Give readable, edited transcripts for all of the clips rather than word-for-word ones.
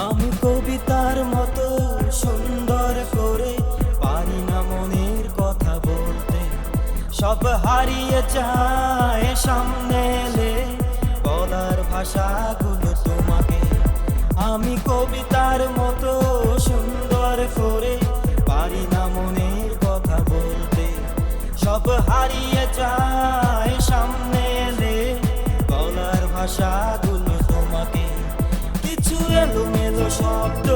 আমি কবিতার মতো সুন্দর করে পারি না মনের কথা বলতে, সব হারিয়ে যায় সামনে এলে বলার ভাষাগুলো তোমাকে। আমি কবিতার মতো সুন্দর করে পারি না মনের কথা বলতে, সব হারিয়ে যায় সামনে এলে বলার ভাষাগুলো তোমাকে। কিছু এলোমেলো শব্দ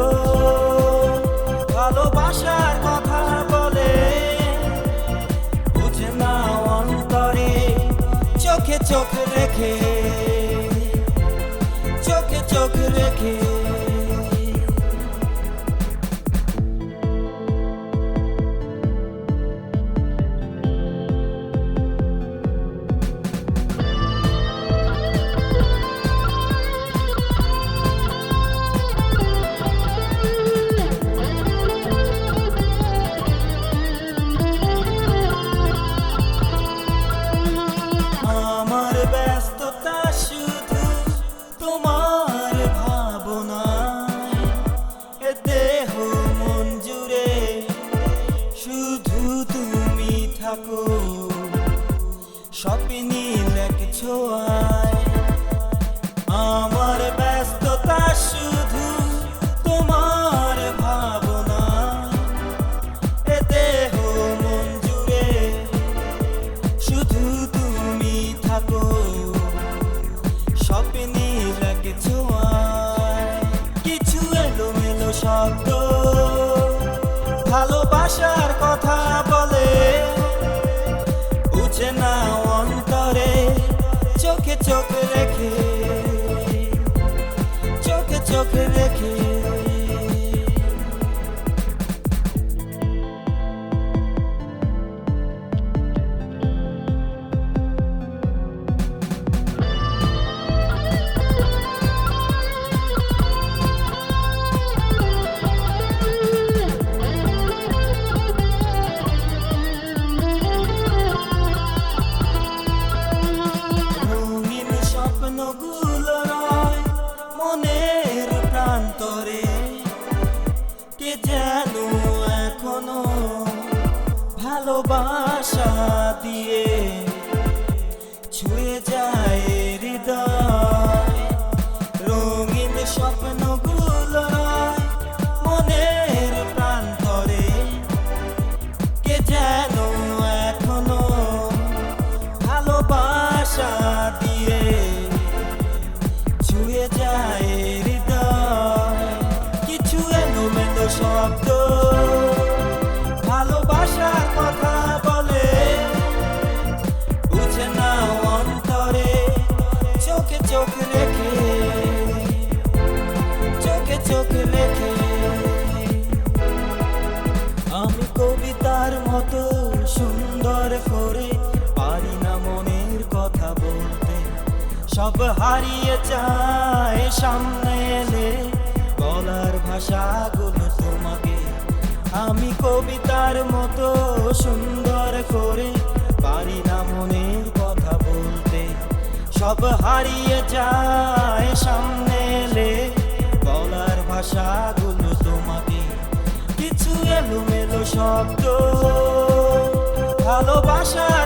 ভালোবাসার কথা বলে, বুঝে না অন্তরে চোখে চোখ রেখে, চোখে চোখ রেখে। স্বপ্নিল এক ছোঁয়ায় আমার ব্যস্ততা, শুধু তোমার ভাবনা। এ দেহ মন জুড়ে শুধু তুমি থাকো, স্বপ্নিল এক ছোঁয়ায়। কিছু এলোমেলো শব্দ ভালোবাসার কথা বলে, বুঝে না অন্তরে চোখে চোখ রেখে, চোখে চোখ রেখে। মনের প্রান্তরে কে যেন এখনো ভালোবাসা দিয়ে ছুঁয়ে যায় হৃদয়। রঙিন স্বপ্নগুলো মনের প্রান্তরে কে যেন এখনো ভালোবাসা দিয়ে ছুঁয়ে যায় হৃদয়। কিছু এলোমেলো শব্দ ভালোবাসার কথা বলে, বুঝে না অন্তরে চোখে চোখ রেখে, চোখে চোখ রেখে। আমি কবিতার মতো সুন্দর করে পারি না মনের কথা বলতে, সব হারিয়ে যায় সামনে এলে বলার ভাষাগুলো তোমাকে। আমি কবিতার মতো সুন্দর করে পারি না মনের কথা বলতে, সব হারিয়ে যায় সামনে এলে বলার ভাষাগুলো তোমাকে। কিছু এলোমেলো শব্দ ভালোবাসার